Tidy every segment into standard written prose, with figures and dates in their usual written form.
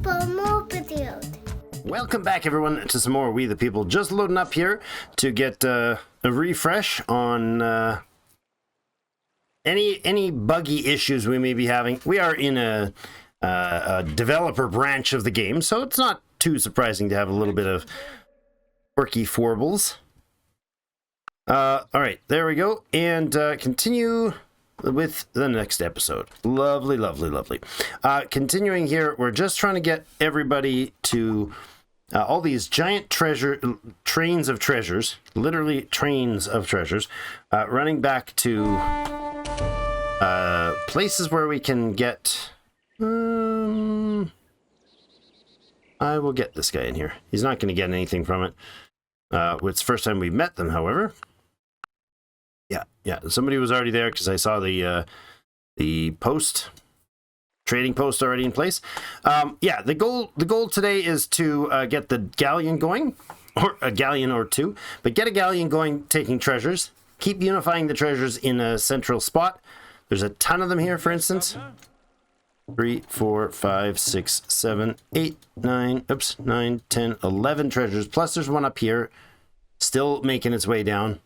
People more videos. Welcome back, everyone, to some more We the People. Just loading up here to get a refresh on any buggy issues we may be having. We are in a developer branch of the game, so it's not too surprising to have a little bit of quirky foibles. All right, there we go, and continue with the next episode. Lovely, lovely, lovely. Continuing here, we're just trying to get everybody to all these giant trains of treasures, literally trains of treasures, running back to places where we can get... I will get this guy in here. He's not going to get anything from it. It's the first time we've met them, however. Yeah. Somebody was already there because I saw the trading post already in place. The goal today is to get the galleon going, or a galleon or two, but get a galleon going, taking treasures. Keep unifying the treasures in a central spot. There's a ton of them here, for instance. 3, 4, 5, 6, 7, 8, 9, 10, 11 treasures. Plus there's one up here, still making its way down. I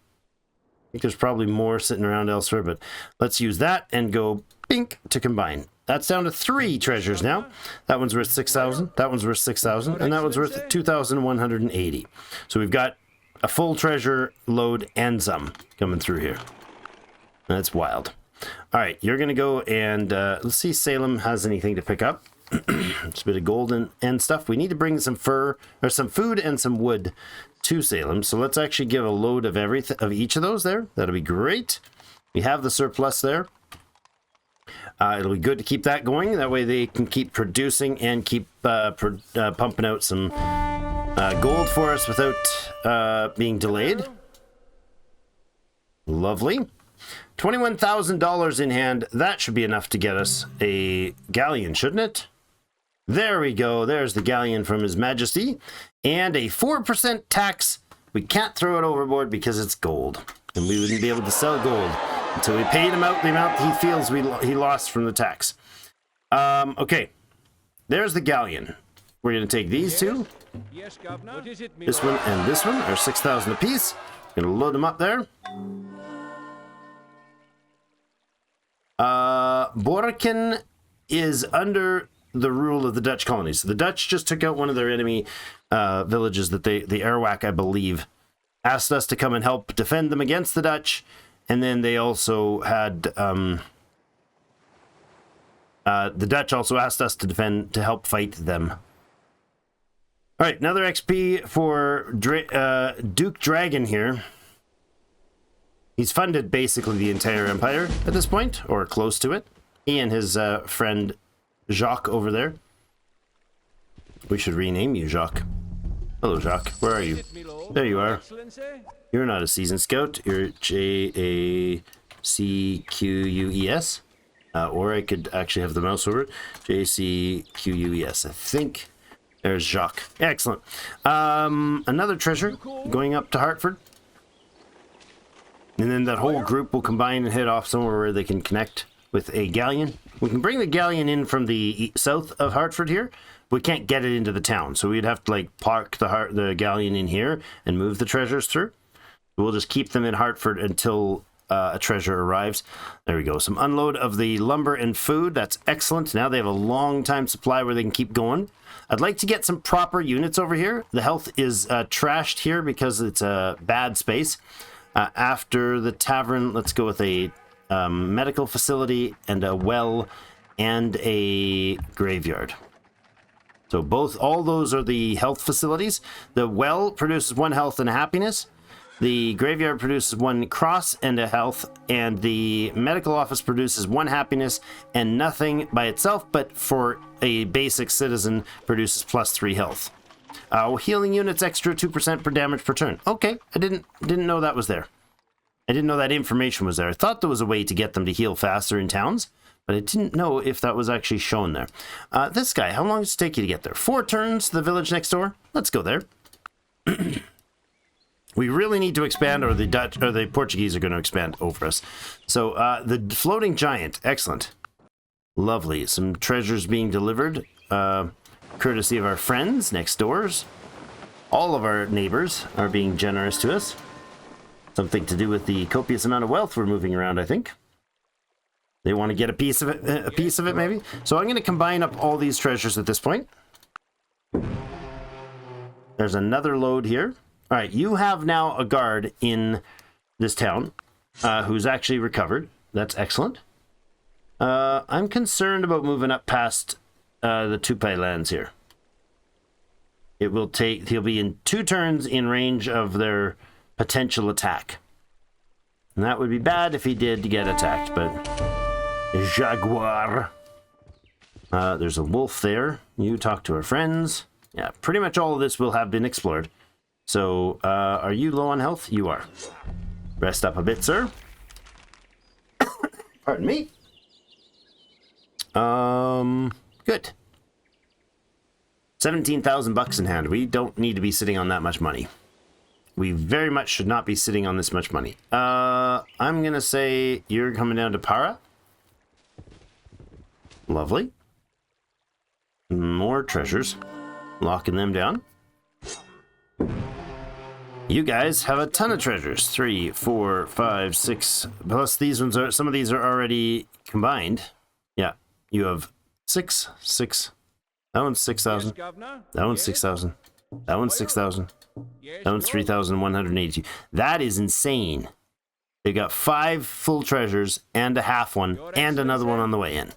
think there's probably more sitting around elsewhere, but let's use that and go bink to combine. That's down to 3 treasures now. That one's worth 6,000, that one's worth 6,000, and that one's worth 2,180. So we've got a full treasure load and some coming through here. That's wild. All right, you're going to go and let's see if Salem has anything to pick up. Just a bit of gold and stuff. We need to bring some fur, or some food and some wood to Salem. So let's actually give a load of everything, of each of those there. That'll be great. We have the surplus there. It'll be good to keep that going. That way they can keep producing and keep pumping out some gold for us without being delayed. Lovely. $21,000 in hand. That should be enough to get us a galleon, shouldn't it? There we go. There's the galleon from His Majesty. And a 4% tax. We can't throw it overboard because it's gold. And we wouldn't be able to sell gold until we paid him out the amount he feels he lost from the tax. Okay. There's the galleon. We're going to take these two. Yes, Governor. What is it, This one and this one are 6,000 apiece. Going to load them up there. Borken is under the rule of the Dutch colonies. The Dutch just took out one of their enemy villages that the Arawak, I believe, asked us to come and help defend them against the Dutch. And then they also had the Dutch also asked us to help fight them. All right, another XP for Duke Dragon here. He's funded basically the entire empire at this point, or close to it. He and his friend Jacques over there. We should rename you Jacques. Hello, Jacques. Where are you? There you are. You're not a seasoned scout. You're JACQUES. Or I could actually have the mouse over it. JCQUES. I think there's Jacques. Excellent. Another treasure going up to Hartford. And then that whole group will combine and head off somewhere where they can connect with a galleon. We can bring the galleon in from the south of Hartford here. We can't get it into the town, so we'd have to like park the galleon in here and move the treasures through. We'll just keep them in Hartford until a treasure arrives. There we go. Some unload of the lumber and food. That's excellent. Now they have a long time supply where they can keep going. I'd like to get some proper units over here. The health is trashed here because it's a bad space. After the tavern, let's go with a medical facility and a well and a graveyard. So all those are the health facilities. The well produces 1 health and a happiness. The graveyard produces 1 cross and a health. And the medical office produces 1 happiness and nothing by itself, but for a basic citizen produces +3 health. Healing units extra 2% per damage per turn. Okay, I didn't know that was there. I didn't know that information was there. I thought there was a way to get them to heal faster in towns, but I didn't know if that was actually shown there. This guy, how long does it take you to get there? 4 turns to the village next door? Let's go there. We really need to expand, or the Dutch or the Portuguese are going to expand over us. So the floating giant, excellent. Lovely. Some treasures being delivered. courtesy of our friends next doors. All of our neighbors are being generous to us. Something to do with the copious amount of wealth we're moving around, I think. They want to get a piece of it, maybe. So I'm going to combine up all these treasures at this point. There's another load here. All right, you have now a guard in this town who's actually recovered. That's excellent. I'm concerned about moving up past the Tupai lands here. It will take, he'll be in 2 turns in range of their potential attack. And that would be bad if he did get attacked, but Jaguar. There's a wolf there. You talk to our friends. Yeah, pretty much all of this will have been explored. So, are you low on health? You are. Rest up a bit, sir. Pardon me. Good. 17,000 bucks in hand. We don't need to be sitting on that much money. We very much should not be sitting on this much money. I'm gonna say you're coming down to Para. Lovely. More treasures. Locking them down. You guys have a ton of treasures. 3, 4, 5, 6. Plus these ones are, some of these are already combined. Yeah, you have 6, 6. That one's 6,000. That one's 6,000. That one's 6,000. That one's 3,182. That is insane. They got 5 full treasures and a half one and another one on the way in.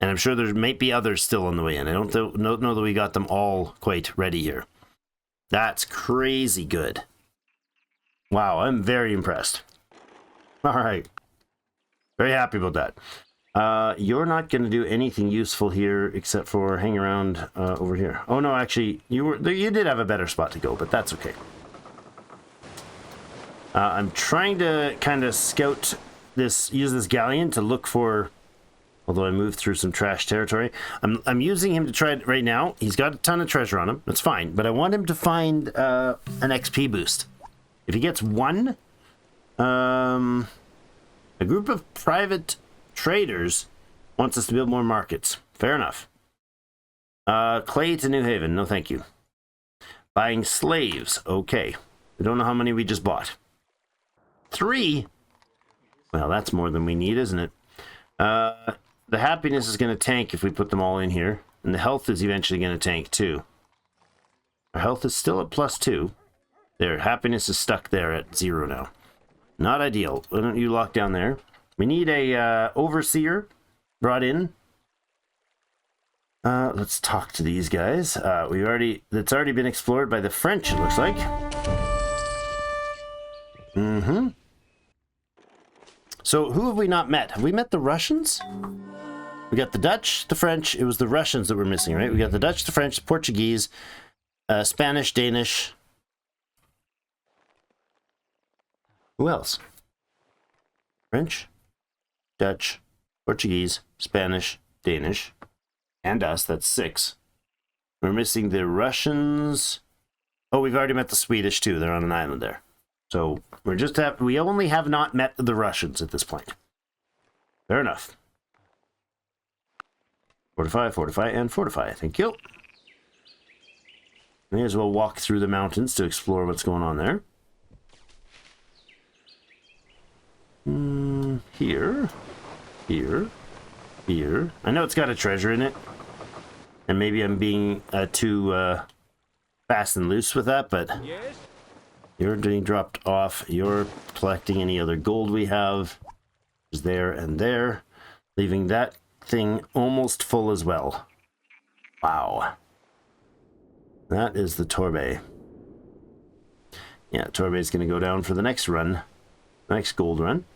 And I'm sure there might be others still on the way in. I don't know that we got them all quite ready here. That's crazy good. Wow, I'm very impressed. All right. Very happy about that. You're not going to do anything useful here except for hang around over here. Oh no, actually, you did have a better spot to go, but that's okay. I'm trying to kind of scout this, use this galleon to look for. Although I moved through some trash territory, I'm using him to try it right now. He's got a ton of treasure on him. That's fine, but I want him to find an XP boost. If he gets 1, a group of private traders wants us to build more markets. Fair enough. Clay to New Haven. No, thank you. Buying slaves. Okay. We don't know how many we just bought. 3? Well, that's more than we need, isn't it? The happiness is going to tank if we put them all in here. And the health is eventually going to tank too. Our health is still at +2. There, happiness is stuck there at 0 now. Not ideal. Why don't you lock down there? We need a overseer brought in. Let's talk to these guys. That's already been explored by the French, it looks like. Mm-hmm. So who have we not met? Have we met the Russians? We got the Dutch, the French. It was the Russians that were missing, right? We got the Dutch, the French, the Portuguese, Spanish, Danish. Who else? French, Dutch, Portuguese, Spanish, Danish, and us. That's 6. We're missing the Russians. Oh, we've already met the Swedish too. They're on an island there. So we only have not met the Russians at this point. Fair enough. Fortify, fortify, and fortify. Thank you. May as well walk through the mountains to explore what's going on there. Here. Here. Here. I know it's got a treasure in it. And maybe I'm being too fast and loose with that, but... Yes? You're being dropped off. You're collecting any other gold we have. There's there and there. Leaving that thing almost full as well. Wow. That is the Torbay. Yeah, Torbay's going to go down for the next run. Next gold run.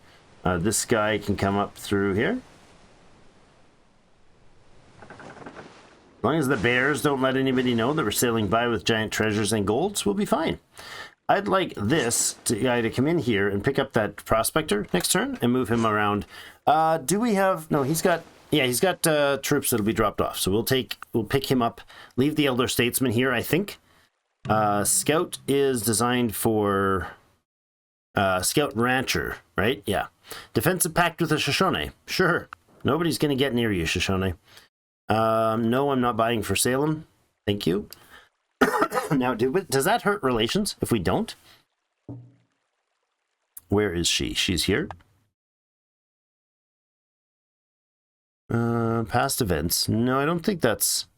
This guy can come up through here. As long as the bears don't let anybody know that we're sailing by with giant treasures and golds, we'll be fine. I'd like this guy to come in here and pick up that prospector next turn and move him around. Do we have... No, he's got... Yeah, he's got troops that'll be dropped off. So we'll pick him up. Leave the Elder Statesman here, I think. Scout is designed for... Scout Rancher, right? Yeah. Defensive pact with a Shoshone. Sure. Nobody's going to get near you, Shoshone. No, I'm not buying for Salem. Thank you. Now, does that hurt relations if we don't? Where is she? She's here. Past events. No, I don't think that's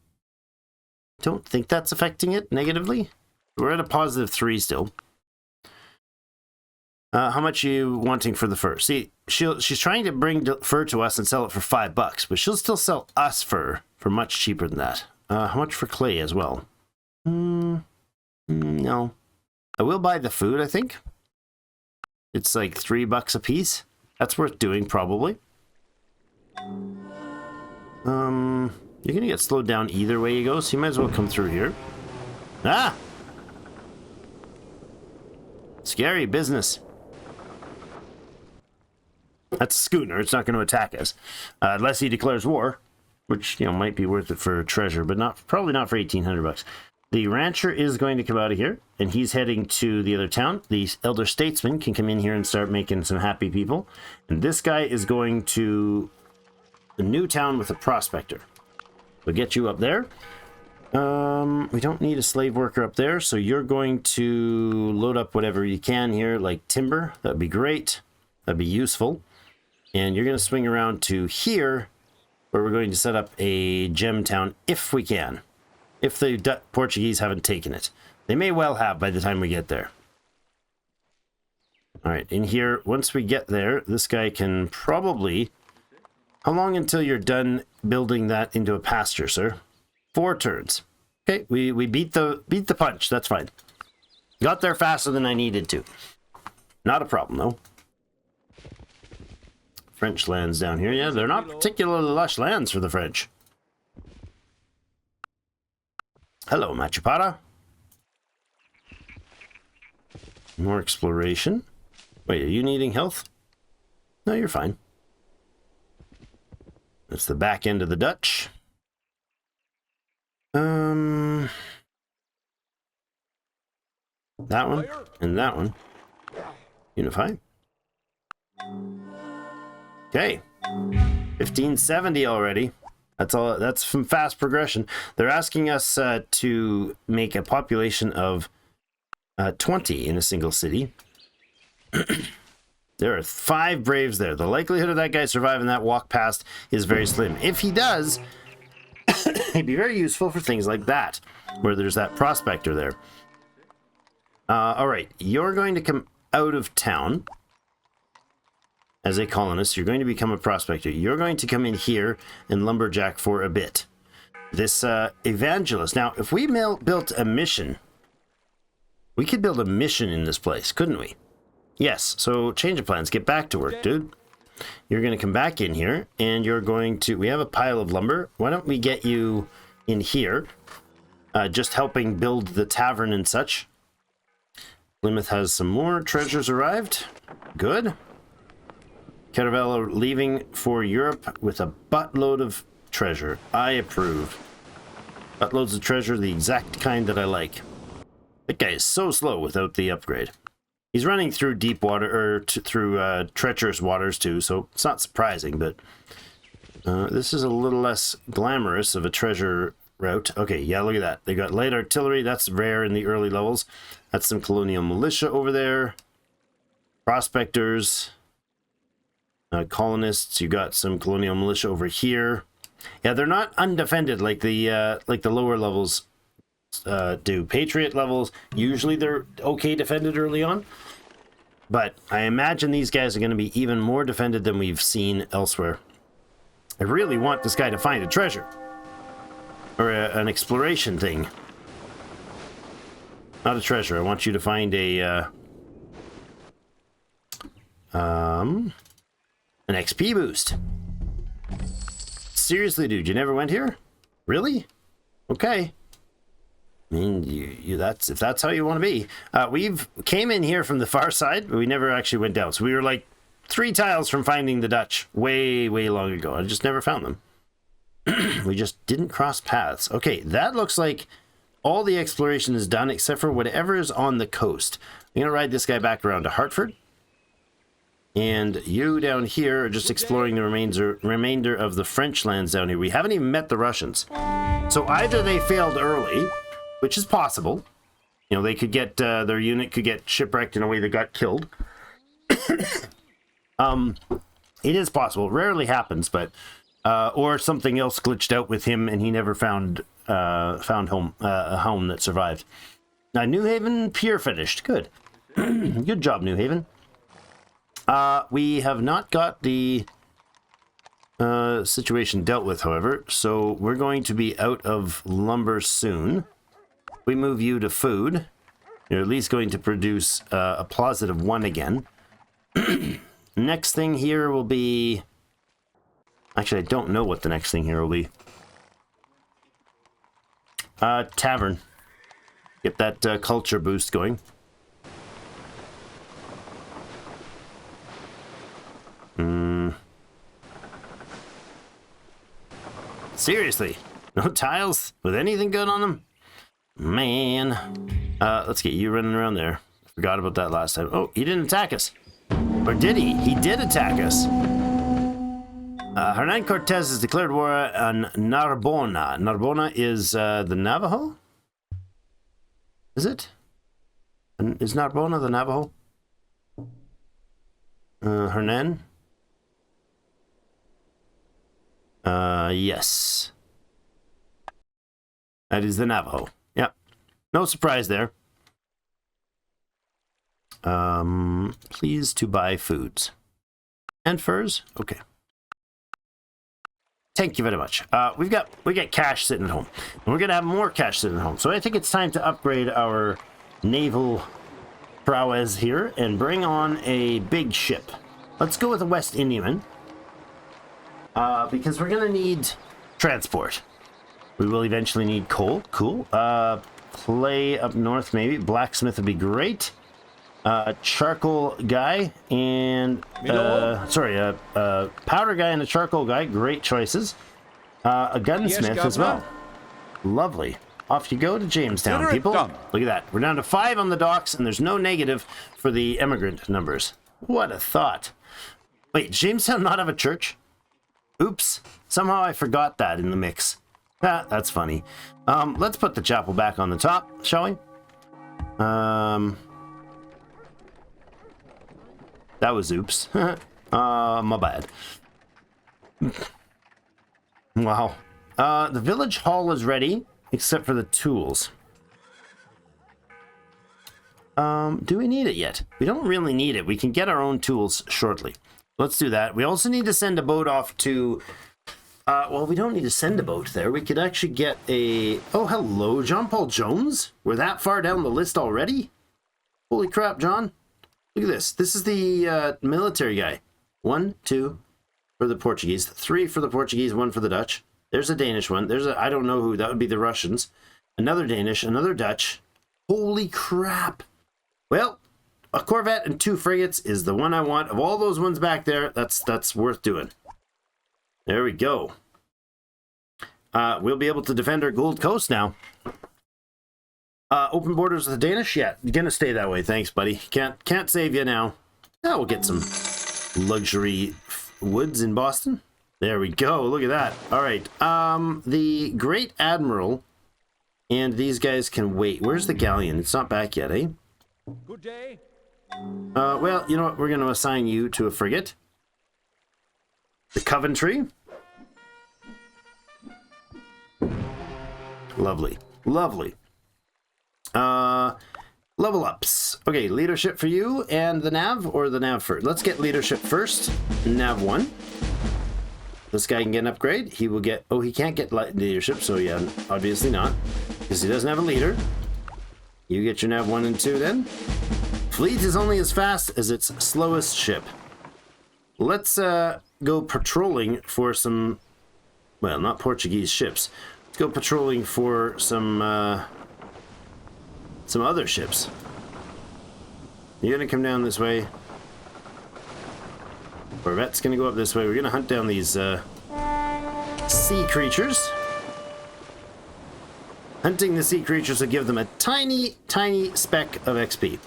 affecting it negatively. We're at a +3 still. How much are you wanting for the fur? See, she's trying to bring fur to us and sell it for $5, but she'll still sell us fur for much cheaper than that. How much for clay as well? No. I will buy the food, I think. It's like $3 a piece. That's worth doing, probably. You're gonna get slowed down either way you go, so you might as well come through here. Ah! Scary business. That's a schooner. It's not going to attack us. Unless he declares war, which, you know, might be worth it for treasure, but probably not for $1,800. The rancher is going to come out of here, and he's heading to the other town. The elder statesman can come in here and start making some happy people. And this guy is going to the new town with a prospector. We'll get you up there. We don't need a slave worker up there, so you're going to load up whatever you can here, like timber. That'd be great. That'd be useful. And you're going to swing around to here, where we're going to set up a gem town, if we can. If the Portuguese haven't taken it. They may well have by the time we get there. Alright, in here, once we get there, this guy can probably... How long until you're done building that into a pasture, sir? 4 turns. Okay, we beat the punch. That's fine. Got there faster than I needed to. Not a problem, though. French lands down here. Yeah, they're not particularly lush lands for the French. Hello, Machipara. More exploration. Wait, are you needing health? No, you're fine. That's the back end of the Dutch. That one and that one. Unify. Okay. 1570 already. That's all. That's from fast progression. They're asking us to make a population of 20 in a single city. There are 5 braves there. The likelihood of that guy surviving that walk past is very slim. If he does, he'd be very useful for things like that, where there's that prospector there. All right, you're going to come out of town as a colonist. You're going to become a prospector. You're going to come in here and lumberjack for a bit. This evangelist. Now, if we built a mission, we could build a mission in this place, couldn't we? Yes, so change of plans. Get back to work, dude. You're going to come back in here, and you're going to... We have a pile of lumber. Why don't we get you in here, just helping build the tavern and such. Plymouth has some more treasures arrived. Good. Caravello leaving for Europe with a buttload of treasure. I approve. Buttloads of treasure, the exact kind that I like. That guy is so slow without the upgrade. He's running through deep water, or through treacherous waters too, so it's not surprising, but this is a little less glamorous of a treasure route. Okay, yeah, look at that. They got light artillery. That's rare in the early levels. That's some colonial militia over there. Prospectors. Colonists. You got some colonial militia over here. Yeah, they're not undefended like the lower levels do. Patriot levels, usually they're okay defended early on, but I imagine these guys are going to be even more defended than we've seen elsewhere. I really want this guy to find a treasure or an exploration thing. Not a treasure. I want you to find a an XP boost. Seriously, dude, you never went here? Really? Okay. I mean, if that's how you want to be. We've came in here from the far side, but we never actually went down. So we were like 3 tiles from finding the Dutch way, way long ago. I just never found them. We just didn't cross paths. Okay, that looks like all the exploration is done except for whatever is on the coast. I'm going to ride this guy back around to Hartford. And you down here are just exploring the remainder of the French lands down here. We haven't even met the Russians. So either they failed early, which is possible. You know, they could get, their unit could get shipwrecked in a way they got killed. It is possible. It rarely happens, but, or something else glitched out with him and he never found a home that survived. Now, New Haven, pure finished. Good. Good job, New Haven. We have not got the situation dealt with, however, so we're going to be out of lumber soon. We move you to food. You're at least going to produce a +1 again. Next thing here will be... Actually, I don't know what the next thing here will be. Tavern. Get that culture boost going. Seriously? No tiles with anything good on them? Man. Let's get you running around there. Forgot about that last time. Oh, he didn't attack us. Or did he? He did attack us. Hernan Cortez has declared war on Narbona. Narbona is the Navajo? Is it? Is Narbona the Navajo? Hernan? Yes. That is the Navajo. Yep. No surprise there. Please to buy foods. And furs? Okay. Thank you very much. We got cash sitting at home. And we're gonna have more cash sitting at home. So I think it's time to upgrade our naval prowess here and bring on a big ship. Let's go with a West Indiaman. Because we're gonna need transport. We will eventually need coal. Cool. Clay up north maybe. Blacksmith would be great. Charcoal guy and powder guy and a charcoal guy, great choices. A gunsmith as well. Lovely. Off you go to Jamestown, people. Look at that. We're down to 5 on the docks and there's no negative for the immigrant numbers. What a thought. Wait, Jamestown not have a church? Oops. Somehow I forgot that in the mix. That's funny. Let's put the chapel back on the top, shall we? That was oops. My bad. Wow. The village hall is ready, except for the tools. Do we need it yet? We don't really need it. We can get our own tools shortly. Let's do that. We also need to send a boat off to... well, we don't need to send a boat there. We could actually get a... Oh, hello, John Paul Jones? We're that far down the list already? Holy crap, John. Look at this. This is the military guy. 1, 2 for the Portuguese, 3 for the Portuguese, 1 for the Dutch. There's a Danish one. There's a, I don't know who, that would be the Russians. Another Danish, another Dutch. Holy crap. Well, a corvette and 2 frigates is the one I want. Of all those ones back there, that's worth doing. There we go. We'll be able to defend our Gold Coast now. Open borders with the Danish? Yeah, you're gonna stay that way. Thanks, buddy. Can't save you now. Now we'll get some luxury woods in Boston. There we go. Look at that. All right. The Great Admiral and these guys can wait. Where's the galleon? It's not back yet, eh? Good day. Well, you know what? We're gonna assign you to a frigate. The Coventry. Lovely. Lovely. Level ups. Okay, leadership for you and the nav, or the nav first. Let's get leadership first. Nav 1. This guy can get an upgrade. He will get... Oh, he can't get leadership, so yeah, obviously not. Because he doesn't have a leader. You get your nav 1 and 2 then. Fleet is only as fast as its slowest ship. Let's go patrolling for some... Well, not Portuguese ships. Let's go patrolling for some other ships. You're gonna come down this way. Corvette's gonna go up this way. We're gonna hunt down these sea creatures. Hunting the sea creatures will give them a tiny, tiny speck of XP.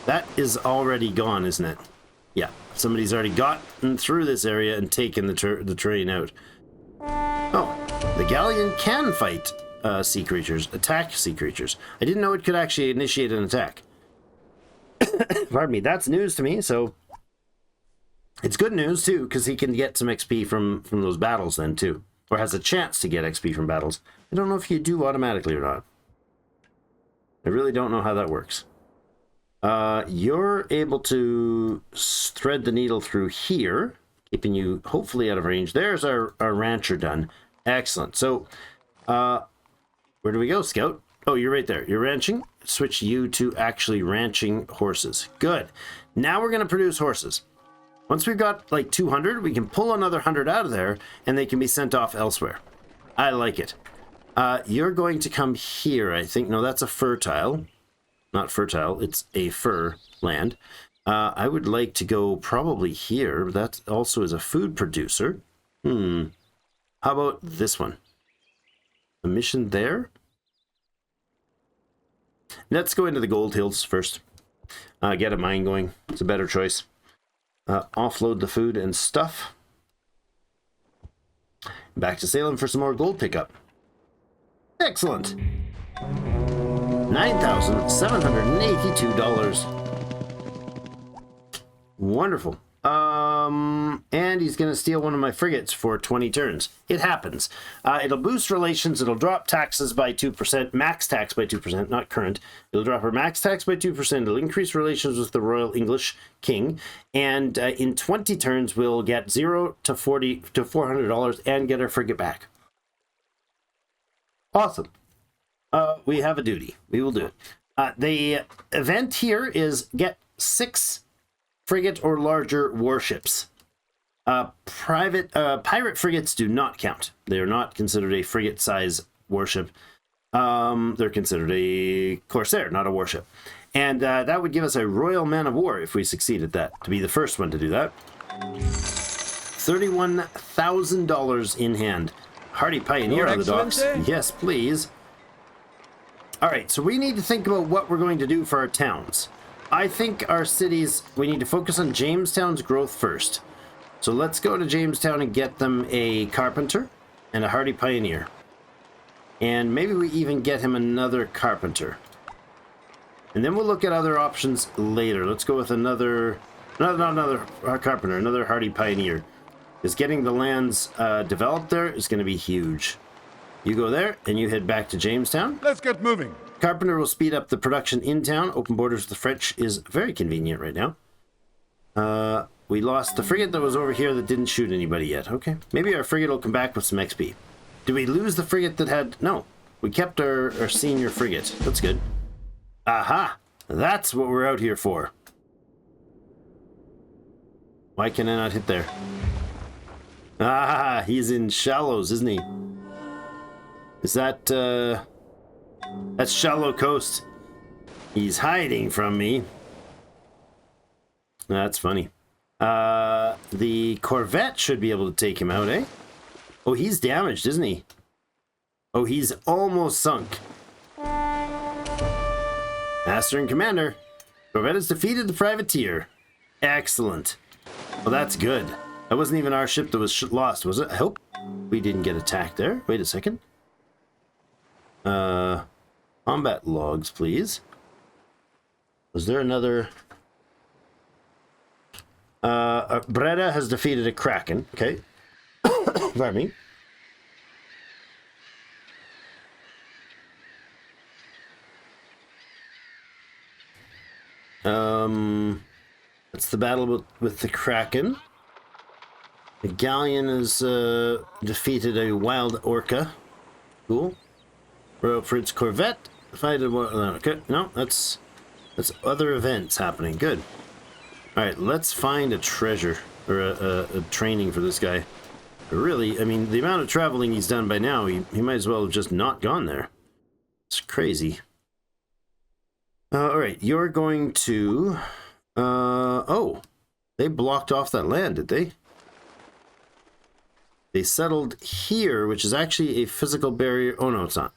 That is already gone, isn't it? Yeah, Somebody's already gotten through this area and taken the terrain out. Oh, the galleon can fight sea creatures, attack sea creatures. I didn't know it could actually initiate an attack. Pardon me, that's news to me, so it's good news too, because he can get some XP from those battles then too, or has a chance to get XP from battles. I don't know if you do automatically or not. I really don't know how that works. You're able to thread the needle through here, keeping you hopefully out of range. There's our rancher done. Excellent. So, where do we go, Scout? Oh, you're right there. You're ranching. Switch you to actually ranching horses. Good. Now we're going to produce horses. Once we've got like 200, we can pull another 100 out of there, and they can be sent off elsewhere. I like it. You're going to come here, I think. No, that's a fertile. Not fertile, it's a fur land. I would like to go probably here. That also is a food producer. How about this one? A mission there? Let's go into the Gold Hills first. Get a mine going. It's a better choice. Offload the food and stuff. Back to Salem for some more gold pickup. Excellent. $9,782. Wonderful. And he's going to steal one of my frigates for 20 turns. It happens. It'll boost relations. It'll drop taxes by 2%, max tax by 2%, not current. It'll drop our max tax by 2%. It'll increase relations with the Royal English King. And in 20 turns, we'll get 0 to $400 and get our frigate back. Awesome. We have a duty. We will do it. The event here is get 6 frigate or larger warships. Pirate frigates do not count. They are not considered a frigate size warship. They're considered a corsair, not a warship. And that would give us a royal man of war if we succeed at that, to be the first one to do that. $31,000 in hand. Hardy Pioneer on the docks. Yes, please. All right, so we need to think about what we're going to do for our towns. I think our cities, we need to focus on Jamestown's growth first. So let's go to Jamestown and get them a carpenter and a hardy pioneer. And maybe we even get him another carpenter. And then we'll look at other options later. Let's go with another carpenter, another hardy pioneer. Because getting the lands developed there is going to be huge. You go there, and you head back to Jamestown. Let's get moving. Carpenter will speed up the production in town. Open borders with the French is very convenient right now. We lost the frigate that was over here that didn't shoot anybody yet. Okay, maybe our frigate will come back with some XP. Did we lose the frigate that had... No, we kept our senior frigate. That's good. Aha! That's what we're out here for. Why can I not hit there? Ah, he's in shallows, isn't he? Is that, that's Shallow Coast. He's hiding from me. That's funny. The Corvette should be able to take him out, eh? Oh, he's damaged, isn't he? Oh, he's almost sunk. Master and Commander. Corvette has defeated the privateer. Excellent. Well, that's good. That wasn't even our ship that was lost, was it? I hope we didn't get attacked there. Wait a second. Combat logs, please. Was there another... Breda has defeated a Kraken. Okay. Pardon me. That's the battle with the Kraken. The galleon has defeated a wild orca. Cool. Royal Prince Corvette. Okay, no, that's other events happening. Good. All right, let's find a treasure or a training for this guy. Really, I mean, the amount of traveling he's done by now, he might as well have just not gone there. It's crazy. All right, you're going to... oh, they blocked off that land, did they? They settled here, which is actually a physical barrier. Oh, no, it's not.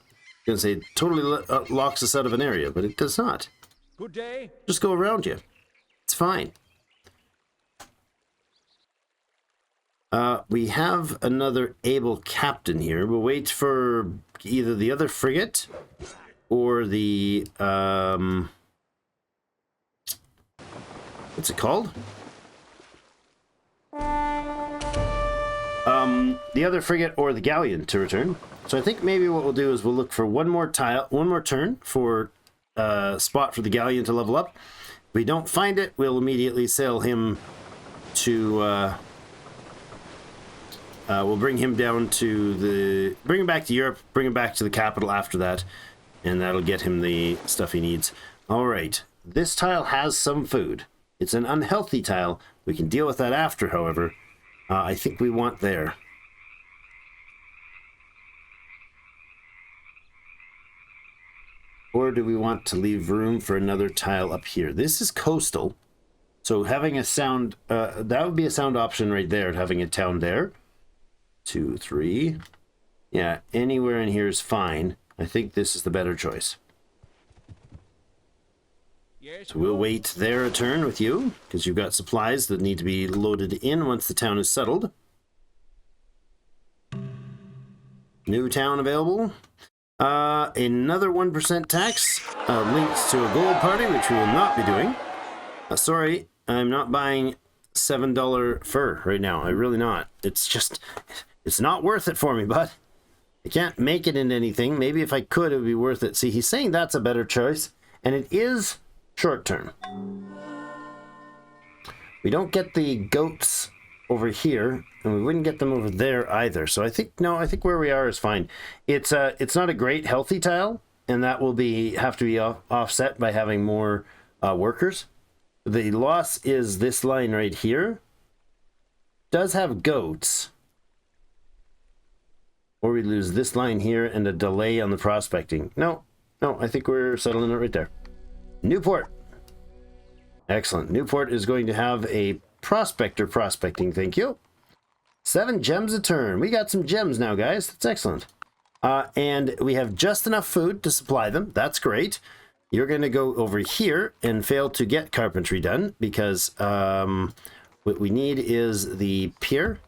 I was going to say, it totally locks us out of an area, but it does not. Good day. Just go around you. It's fine. We have another able captain here. We'll wait for either the other frigate or the what's it called? The other frigate or the galleon to return. So I think maybe what we'll do is we'll look for one more turn for spot for the galleon to level up. If we don't find it, we'll immediately sail him to we'll bring him down to bring him back to Europe, bring him back to the capital after that, and that'll get him the stuff he needs. All right, this tile has some food. It's an unhealthy tile. We can deal with that after, however. I think we want there. Or do we want to leave room for another tile up here? This is coastal, so having a sound, that would be a sound option right there, having a town there. 2, 3. Yeah, anywhere in here is fine. I think this is the better choice. So we'll wait there a turn with you, because you've got supplies that need to be loaded in once the town is settled. New town available. Another 1% tax links to a gold party, which we will not be doing. Sorry, I'm not buying $7 fur right now. I'm really not. It's not worth it for me, bud. I can't make it into anything. Maybe if I could, it would be worth it. See, he's saying that's a better choice, and it is short term. We don't get the goats over here, and we wouldn't get them over there either. So I think where we are is fine. It's not a great healthy tile, and that will have to be offset by having more workers. The loss is this line right here. Does have goats. Or we lose this line here and a delay on the prospecting. No, I think we're settling it right there. Newport. Excellent. Newport is going to have a prospector prospecting, thank you. 7 gems a turn. We got some gems now, guys. That's excellent. And we have just enough food to supply them. That's great. You're going to go over here and fail to get carpentry done because what we need is the pier,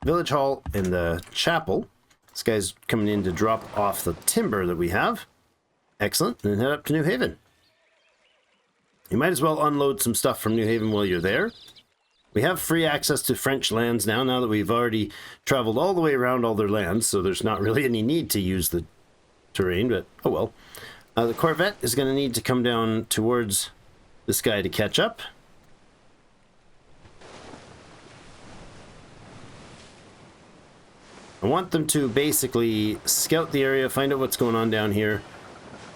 village hall, and the chapel. This guy's coming in to drop off the timber that we have. Excellent. And head up to New Haven. You might as well unload some stuff from New Haven while you're there. We have free access to French lands now that we've already traveled all the way around all their lands, so there's not really any need to use the terrain, but oh well. The Corvette is going to need to come down towards this guy to catch up. I want them to basically scout the area, find out what's going on down here,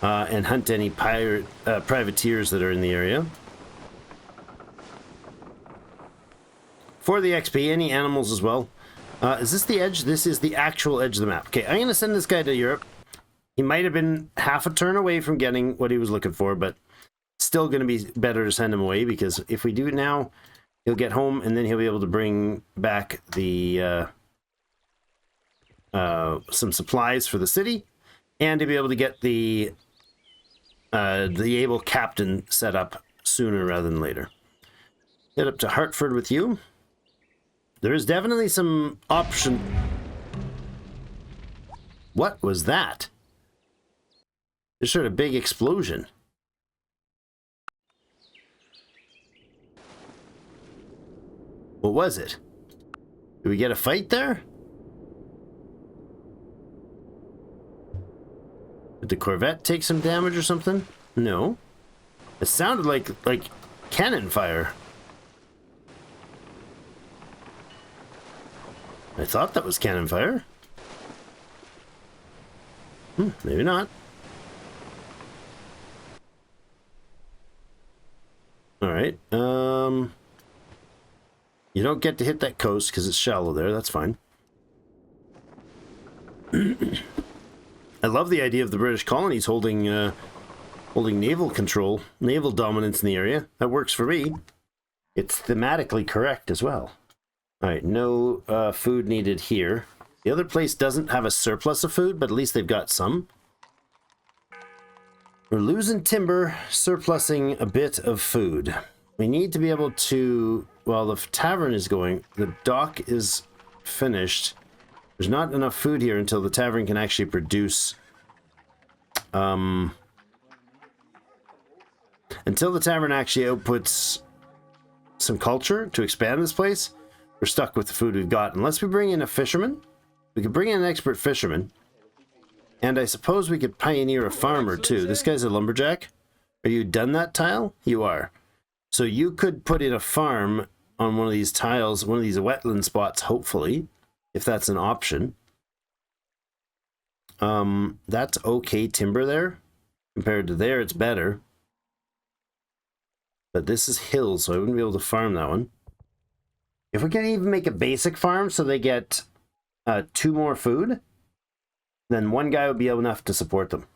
and hunt any privateers that are in the area. For the XP, any animals as well. Is this the edge? This is the actual edge of the map. Okay, I'm going to send this guy to Europe. He might have been half a turn away from getting what he was looking for, but still going to be better to send him away, because if we do it now, he'll get home and then he'll be able to bring back the some supplies for the city, and to be able to get the able captain set up sooner rather than later. Head up to Hartford with you. There is definitely some option. What was that? Just heard a big explosion. What was it? Did we get a fight there? Did the Corvette take some damage or something? No. It sounded like cannon fire. I thought that was cannon fire. Maybe not. Alright, you don't get to hit that coast because it's shallow there, that's fine. I love the idea of the British colonies holding naval control, naval dominance in the area. That works for me. It's thematically correct as well. Alright, no food needed here. The other place doesn't have a surplus of food, but at least they've got some. We're losing timber, surplusing a bit of food. We need to be able to, while the tavern is going, the dock is finished. There's not enough food here until the tavern can actually produce... Until the tavern actually outputs some culture to expand this place, we're stuck with the food we've got. Unless we bring in a fisherman. We could bring in an expert fisherman. And I suppose we could pioneer a farmer too. This guy's a lumberjack. Are you done that tile? You are. So you could put in a farm on one of these tiles, one of these wetland spots, hopefully, if that's an option. That's okay timber there. Compared to there, it's better. But this is hills, so I wouldn't be able to farm that one. If we can even make a basic farm so they get 2 more food, then one guy would be enough to support them.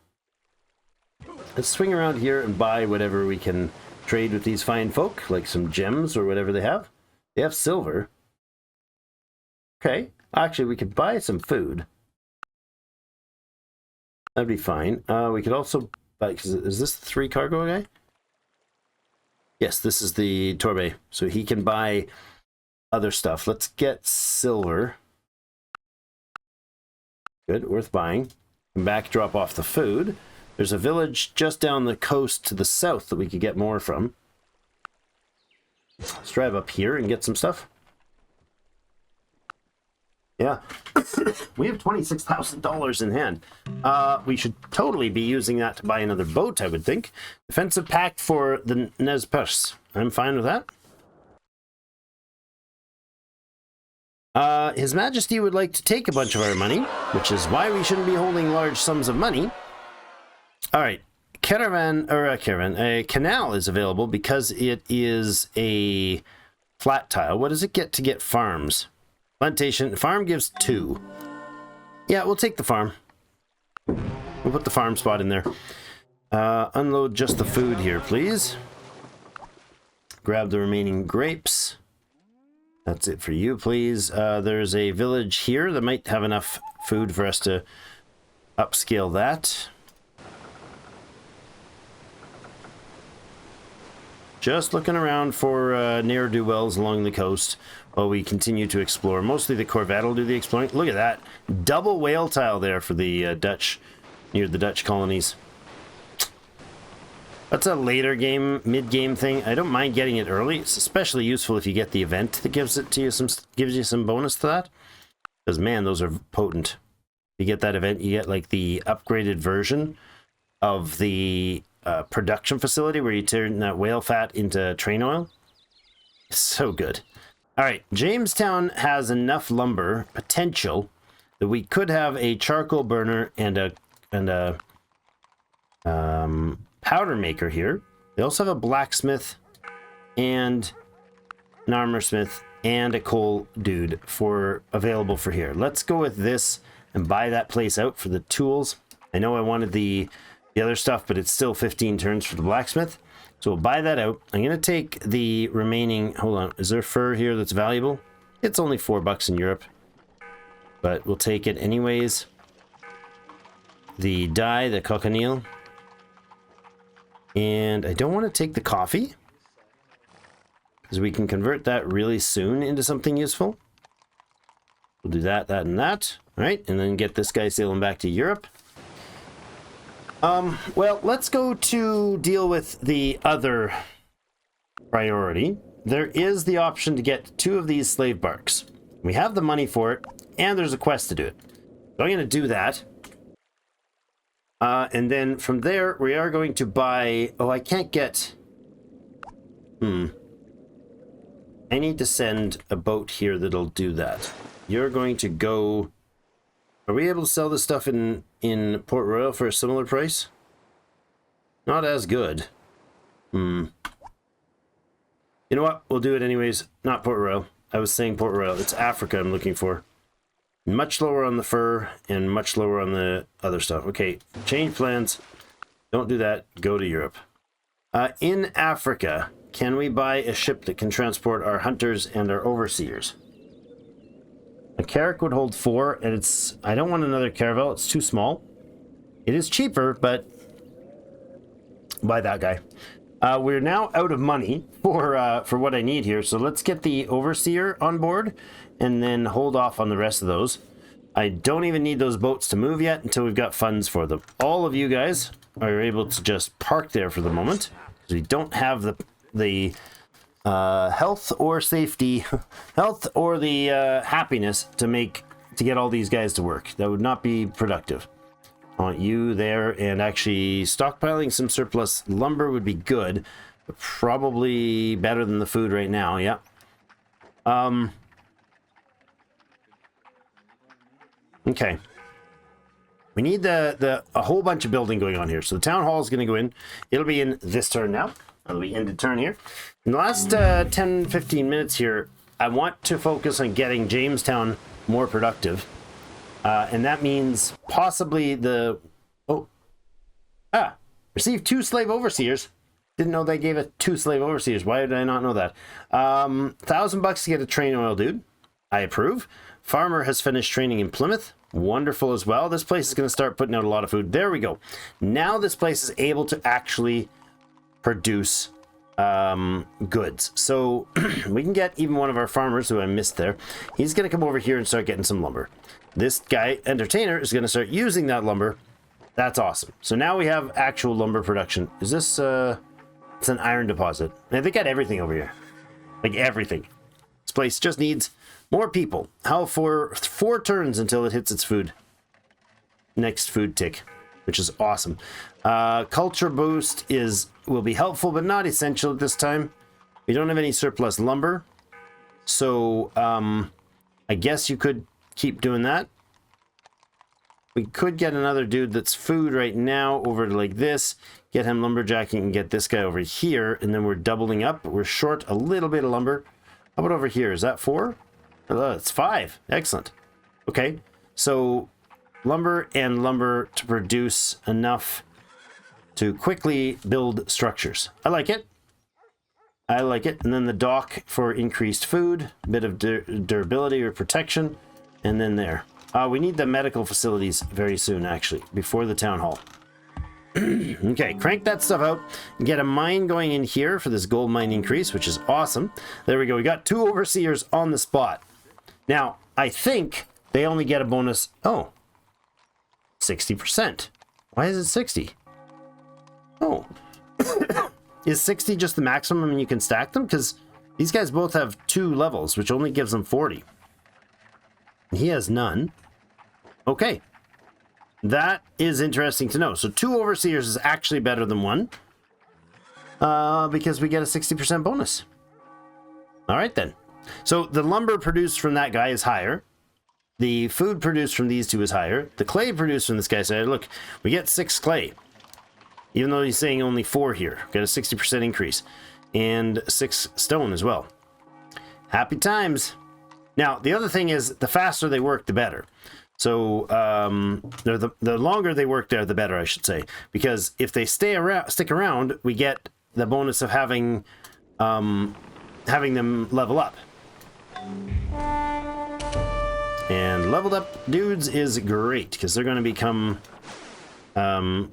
Let's swing around here and buy whatever we can trade with these fine folk, like some gems or whatever they have. They have silver. Okay, actually we could buy some food. That'd be fine. We could also buy, is this the 3 cargo guy? Yes, this is the Torbe, so he can buy other stuff. Let's get silver. Good, worth buying. Come back, drop off the food. There's a village just down the coast to the south that we could get more from. Let's drive up here and get some stuff. Yeah, we have $26,000 in hand. We should totally be using that to buy another boat, I would think. Defensive pact for the Nez Perce. I'm fine with that. His Majesty would like to take a bunch of our money, which is why we shouldn't be holding large sums of money. All right, a canal is available because it is a flat tile. What does it get farms? Plantation, farm gives 2. Yeah, we'll take the farm. We'll put the farm spot in there. Unload just the food here, please. Grab the remaining grapes. That's it for you, please. There's a village here that might have enough food for us to upscale that. Just looking around for ne'er-do-wells along the coast while we continue to explore. Mostly the Corvette will do the exploring. Look at that. Double whale tile there for the Dutch, near the Dutch colonies. That's a later game, mid-game thing. I don't mind getting it early. It's especially useful if you get the event that gives you some bonus to that. Because man, those are potent. You get that event, you get like the upgraded version of the production facility where you turn that whale fat into train oil. It's so good. All right, Jamestown has enough lumber potential that we could have a charcoal burner and a powder maker here. They also have a blacksmith and an armor smith and a coal dude available for here. Let's go with this and buy that place out for the tools. I know I wanted the other stuff, but it's still 15 turns for the blacksmith. So we'll buy that out. I'm going to take the remaining... Hold on. Is there fur here that's valuable? It's only $4 in Europe. But we'll take it anyways. The dye, the cochineal. And I don't want to take the coffee, because we can convert that really soon into something useful. We'll do that, that, and that. All right, and then get this guy sailing back to Europe. Well, let's go to deal with the other priority. There is the option to get 2 of these slave barks. We have the money for it, and there's a quest to do it. So I'm going to do that. And then from there, we are going to buy... Oh, I can't get... I need to send a boat here that'll do that. You're going to go... Are we able to sell this stuff in Port Royal for a similar price? Not as good. You know what? We'll do it anyways. Not Port Royal. I was saying Port Royal. It's Africa I'm looking for. Much lower on the fur and much lower on the other stuff. Okay, change plans. Don't do that. Go to Europe. In Africa, can we buy a ship that can transport our hunters and our overseers? A carrack would hold 4, and it's... I don't want another caravel. It's too small. It is cheaper, but... Buy that guy. We're now out of money for what I need here, so let's get the overseer on board and then hold off on the rest of those. I don't even need those boats to move yet until we've got funds for them. All of you guys are able to just park there for the moment because we don't have the health or safety, health or the happiness to get all these guys to work. That would not be productive. I want you there, and actually stockpiling some surplus lumber would be good. But probably better than the food right now, yeah. Okay. We need a whole bunch of building going on here. So the town hall is going to go in. It'll be in this turn now. It'll be ended turn here. In the last 10-15 minutes here, I want to focus on getting Jamestown more productive. And that means possibly received 2 slave overseers. Didn't know they gave it 2 slave overseers. Why did I not know that? $1,000 to get a train oil dude. I approve. Farmer has finished training in Plymouth. Wonderful as well. This place is going to start putting out a lot of food. There we go. Now this place is able to actually produce goods. So we can get even one of our farmers who I missed there. He's going to come over here and start getting some lumber. This guy, entertainer, is going to start using that lumber. That's awesome. So now we have actual lumber production. Is this it's an iron deposit? And they got everything over here. Like everything. This place just needs more people. How for 4 turns until it hits its food. Next food tick, which is awesome. Culture boost will be helpful, but not essential at this time. We don't have any surplus lumber. So I guess you could keep doing that. We could get another dude that's food right now over to like this, get him lumberjacking and get this guy over here, and then we're doubling up. We're short a little bit of lumber. How about over here? Is that 4? It's 5. Excellent. Okay, so lumber and lumber to produce enough to quickly build structures. I like it. I like it. And then the dock for increased food, a bit of durability or protection, and then there. We need the medical facilities very soon, actually, before the town hall. Okay, crank that stuff out. Get a mine going in here for this gold mine increase, which is awesome. There we go. We got 2 overseers on the spot. Now, I think they only get a bonus. Oh, 60%. Why is it 60? Oh. Is 60 just the maximum and you can stack them? Because these guys both have 2 levels, which only gives them 40. He has none. Okay. That is interesting to know. So 2 overseers is actually better than 1. Because we get a 60% bonus. All right, then. So the lumber produced from that guy is higher. The food produced from these 2 is higher. The clay produced from this guy is higher. Look, we get 6 clay. Even though he's saying only 4 here. Got a 60% increase. And 6 stone as well. Happy times. Now, the other thing is, the faster they work, the better. So, the longer they work there, the better, I should say. Because if they stick around, we get the bonus of having them level up. And leveled up dudes is great, because they're going to become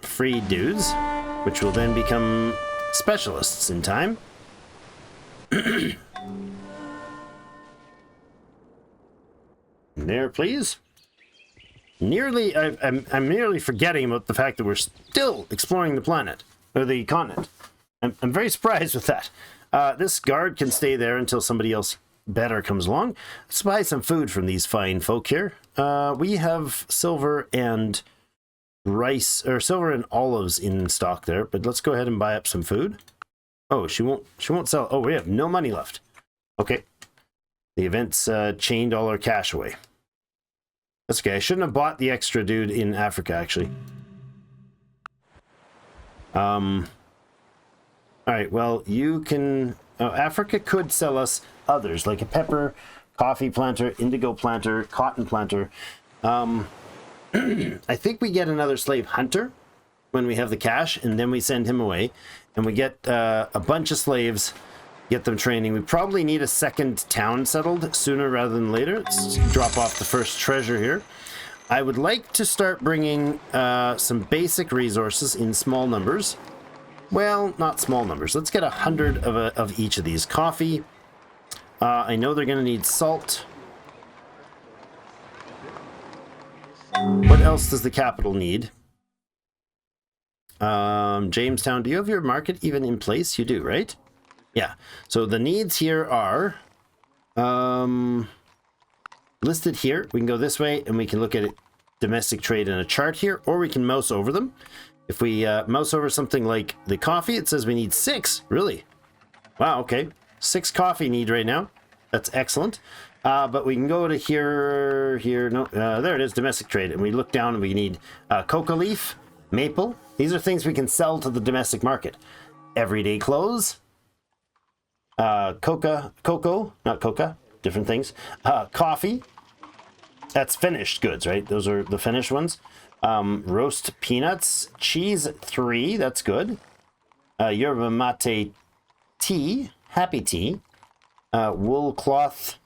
free dudes, which will then become specialists in time. There, please. I'm nearly forgetting about the fact that we're still exploring the planet, or the continent. I'm very surprised with that. This guard can stay there until somebody else better comes along. Let's buy some food from these fine folk here. We have silver and rice, or silver and olives in stock there, but let's go ahead and buy up some food. Oh, she won't sell. Oh, we have no money left. Okay. The event's chained all our cash away. That's okay. I shouldn't have bought the extra dude in Africa, actually. Alright, well, you can... Africa could sell us others, like a pepper, coffee planter, indigo planter, cotton planter. I think we get another slave hunter when we have the cash, and then we send him away. And we get a bunch of slaves, get them training. We probably need a second town settled sooner rather than later. Let's drop off the first treasure here. I would like to start bringing some basic resources in small numbers. Well, not small numbers. Let's get 100 of each of these. Coffee. I know they're going to need salt. What else does the capital need? Jamestown, do you have your market even in place? You do, right? Yeah. So the needs here are listed here. We can go this way and we can look at it, domestic trade in a chart here, or we can mouse over them. If we mouse over something like the coffee, it says we need 6. Really? Wow, okay. 6 coffee need right now. That's excellent. But we can go to here, no, there it is, domestic trade. And we look down and we need coca leaf, maple. These are things we can sell to the domestic market. Everyday clothes, cocoa, not coca, different things. Coffee, that's finished goods, right? Those are the finished ones. Roast peanuts, cheese 3, that's good. Yerba mate tea, happy tea. Wool cloth,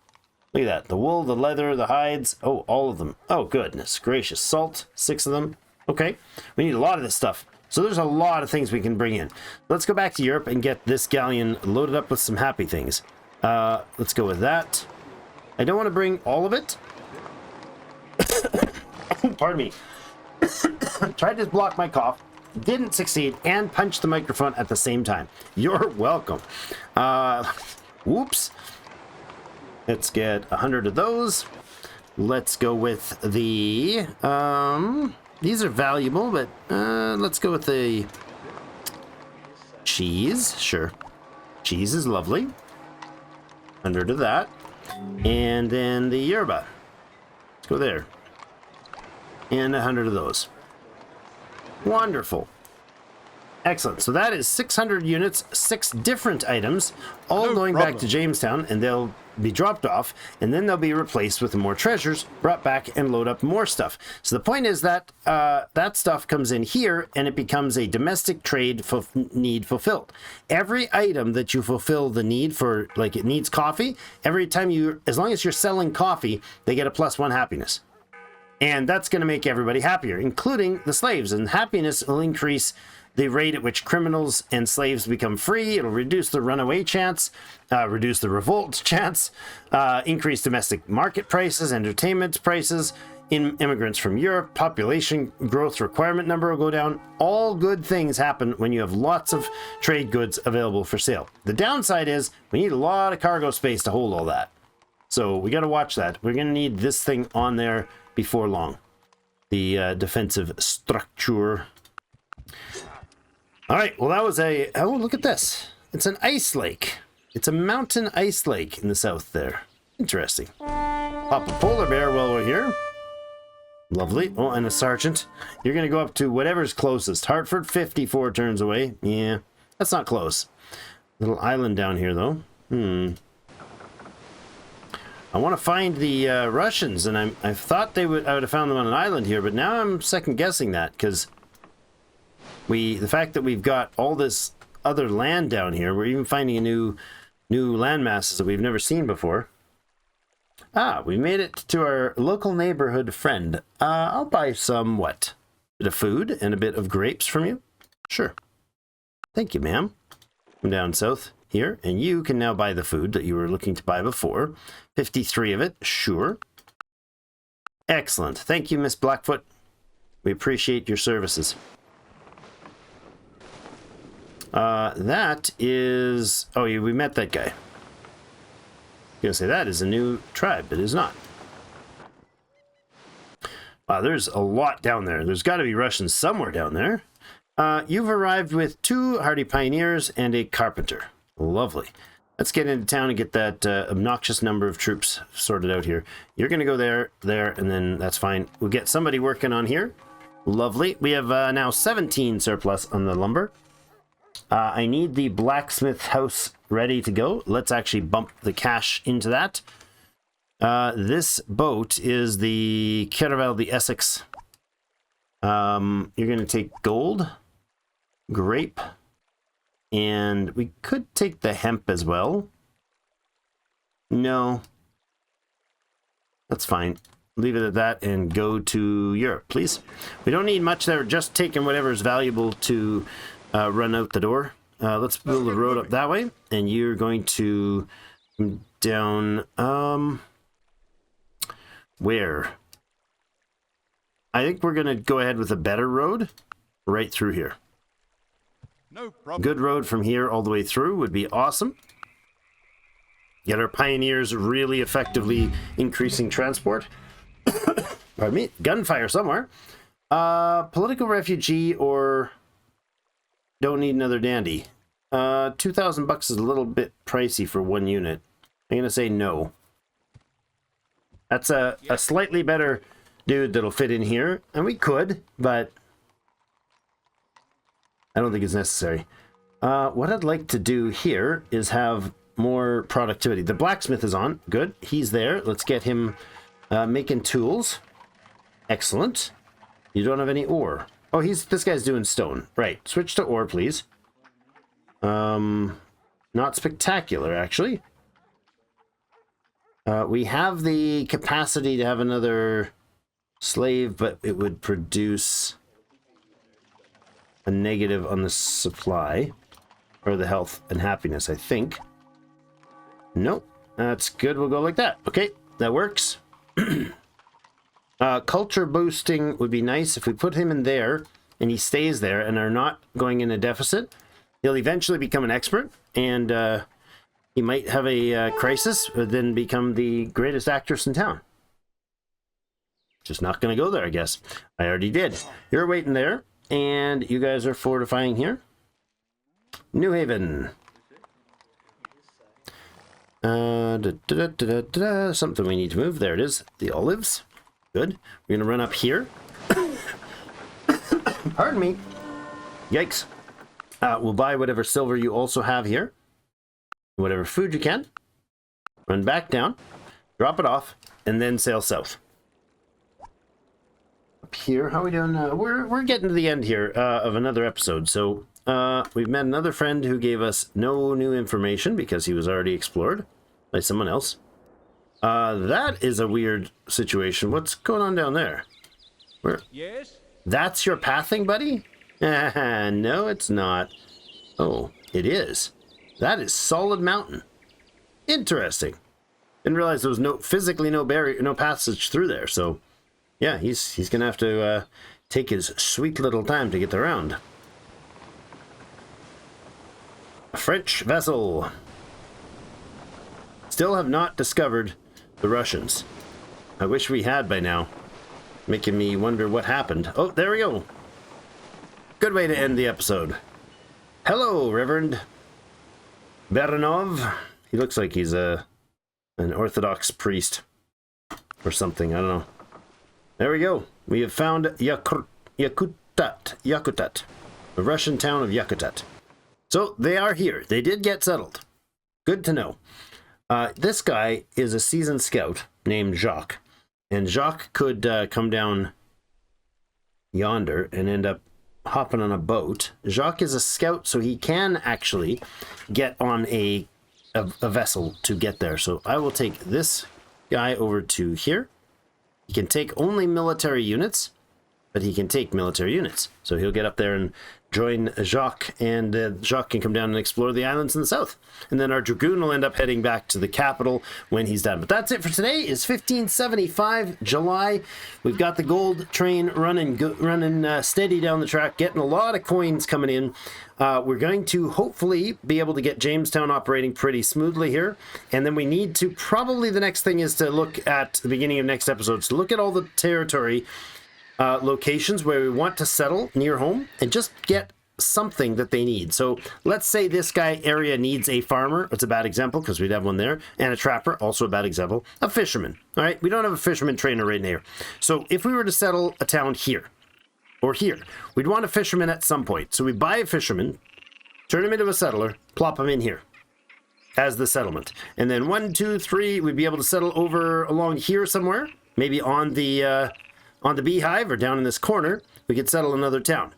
look at that. The wool, the leather, the hides. Oh, all of them. Oh, goodness gracious. Salt, 6 of them. Okay, we need a lot of this stuff. So there's a lot of things we can bring in. Let's go back to Europe and get this galleon loaded up with some happy things. Let's go with that. I don't want to bring all of it. Pardon me. Tried to block my cough. Didn't succeed and punched the microphone at the same time. You're welcome. Whoops. Let's get 100 of those. Let's go with the... these are valuable, but let's go with the cheese. Sure. Cheese is lovely. 100 of that. And then the yerba. Let's go there. And 100 of those. Wonderful. Excellent. So that is 600 units, 6 different items, all going back to Jamestown, and they'll be dropped off, and then they'll be replaced with more treasures, brought back, and load up more stuff. So the point is that that stuff comes in here, and it becomes a domestic trade need fulfilled. Every item that you fulfill the need for, like it needs coffee, every time you, as long as you're selling coffee, they get a +1 happiness. And that's going to make everybody happier, including the slaves, and happiness will increase the rate at which criminals and slaves become free. It'll reduce the runaway chance, reduce the revolt chance, increase domestic market prices, entertainment prices, immigrants from Europe, population growth requirement number will go down. All good things happen when you have lots of trade goods available for sale. The downside is we need a lot of cargo space to hold all that. So we got to watch that. We're going to need this thing on there before long. The defensive structure. All right, well, that was a... Oh, look at this. It's an ice lake. It's a mountain ice lake in the south there. Interesting. Pop a polar bear while we're here. Lovely. Oh, and a sergeant. You're going to go up to whatever's closest. Hartford, 54 turns away. Yeah, that's not close. Little island down here, though. I want to find the Russians, and I thought I would have found them on an island here, but now I'm second-guessing that, because... the fact that we've got all this other land down here, we're even finding a new land masses that we've never seen before. Ah, we made it to our local neighborhood friend. I'll buy some, what? A bit of food and a bit of grapes from you? Sure. Thank you, ma'am. I'm down south here, and you can now buy the food that you were looking to buy before. 53 of it, sure. Excellent. Thank you, Miss Blackfoot. We appreciate your services. That is... Oh, we met that guy. I'm gonna say that is a new tribe. It is not. Wow, there's a lot down there. There's got to be Russians somewhere down there. You've arrived with 2 hardy pioneers and a carpenter. Lovely. Let's get into town and get that obnoxious number of troops sorted out here. You're gonna go there, and then that's fine. We'll get somebody working on here. Lovely. We have now 17 surplus on the lumber. I need the blacksmith house ready to go. Let's actually bump the cash into that. This boat is the Caravel de Essex. You're going to take gold, grape, and we could take the hemp as well. No. That's fine. Leave it at that and go to Europe, please. We don't need much there. Just taking whatever is valuable to run out the door. Let's build a road up that way, and you're going to come down. Where? I think we're going to go ahead with a better road right through here. No problem. Good road from here all the way through would be awesome. Get our pioneers really effectively increasing transport. Pardon me. Gunfire somewhere. Political refugee or don't need another dandy. 2,000 bucks is a little bit pricey for one unit. I'm going to say no. That's a slightly better dude that'll fit in here. And we could, but I don't think it's necessary. What I'd like to do here is have more productivity. The blacksmith is on. Good. He's there. Let's get him making tools. Excellent. You don't have any ore. Oh, this guy's doing stone. Right. Switch to ore, please. Not spectacular, actually. We have the capacity to have another slave, but it would produce a negative on the supply. Or the health and happiness, I think. Nope. That's good. We'll go like that. Okay. That works. Culture boosting would be nice if we put him in there and he stays there and are not going in a deficit. He'll eventually become an expert and he might have a crisis, but then become the greatest actress in town. Just not going to go there, I guess. I already did. You're waiting there and you guys are fortifying here. New Haven. Something we need to move. There it is. The olives. Good. We're going to run up here. Pardon me. Yikes. We'll buy whatever silver you also have here. Whatever food you can. Run back down. Drop it off. And then sail south. Up here. How are we doing? We're getting to the end here of another episode. So we've met another friend who gave us no new information because he was already explored by someone else. That is a weird situation. What's going on down there? Where? Yes? That's your pathing, buddy? No, it's not. Oh, it is. That is solid mountain. Interesting. Didn't realize there was physically no barrier, no passage through there. So, yeah, he's gonna have to take his sweet little time to get around. A French vessel. Still have not discovered the Russians. I wish we had by now. Making me wonder what happened. Oh, there we go. Good way to end the episode. Hello, Reverend Baranov. He looks like he's an Orthodox priest or something. I don't know. There we go. We have found Yakutat, the Russian town of Yakutat. So they are here. They did get settled. Good to know. This guy is a seasoned scout named Jacques. And Jacques could come down yonder and end up hopping on a boat. Jacques is a scout, so he can actually get on a vessel to get there. So I will take this guy over to here. He can take only military units, but he can take military units. So he'll get up there and join Jacques, and Jacques can come down and explore the islands in the south. And then our Dragoon will end up heading back to the capital when he's done. But that's it for today. It's 1575 July. We've got the gold train running steady down the track, getting a lot of coins coming in. We're going to hopefully be able to get Jamestown operating pretty smoothly here. And then we need to, probably the next thing is to look at the beginning of next episode, to look at all the territory locations where we want to settle near home and just get something that they need. So let's say this guy area needs a farmer. It's a bad example because we'd have one there. And a trapper, also a bad example. A fisherman. All right, we don't have a fisherman trainer right here. So if we were to settle a town here or here, we'd want a fisherman at some point. So we buy a fisherman, turn him into a settler, plop him in here as the settlement. And then 1, 2, 3, we'd be able to settle over along here somewhere, maybe on the beehive or down in this corner. We could settle another town.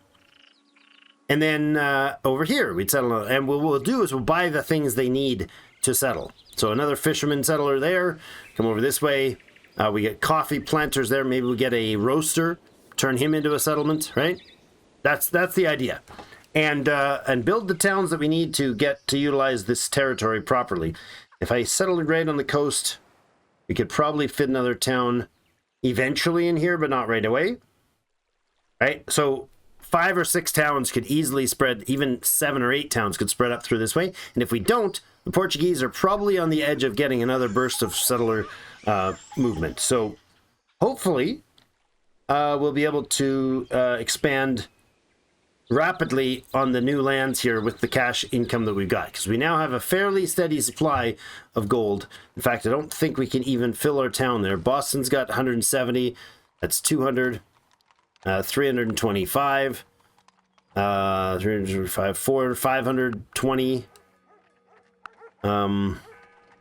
And then over here, we'd settle, and what we'll do is we'll buy the things they need to settle. So another fisherman settler there, come over this way. We get coffee planters there. Maybe we'll get a roaster, turn him into a settlement, right? That's the idea. and build the towns that we need to get to utilize this territory properly. If I settled right on the coast, we could probably fit another town eventually in here, but not right away. Right? So 5 or 6 towns could easily spread, even 7 or 8 towns could spread up through this way. And if we don't, the Portuguese are probably on the edge of getting another burst of settler movement. So hopefully we'll be able to expand rapidly on the new lands here with the cash income that we've got, because we now have a fairly steady supply of gold. In fact, I don't think we can even fill our town there. Boston's got 170, that's 200, 325, 305, 400, 520,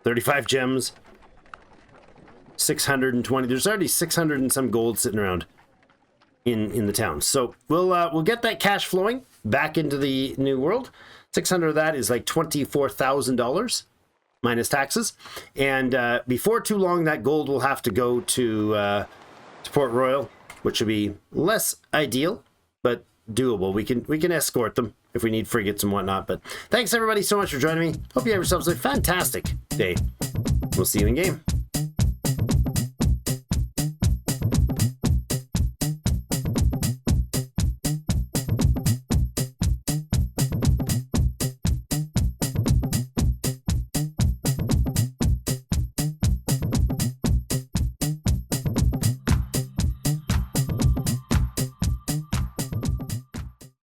35 gems, 620. There's already 600 and some gold sitting around in the town. So we'll get that cash flowing back into the new world. 600 of that is like $24,000 minus taxes, and before too long that gold will have to go to Port Royal, which would be less ideal but doable. We can escort them if we need frigates and whatnot. But thanks everybody so much for joining me. Hope you have yourselves a fantastic day. We'll see you in game.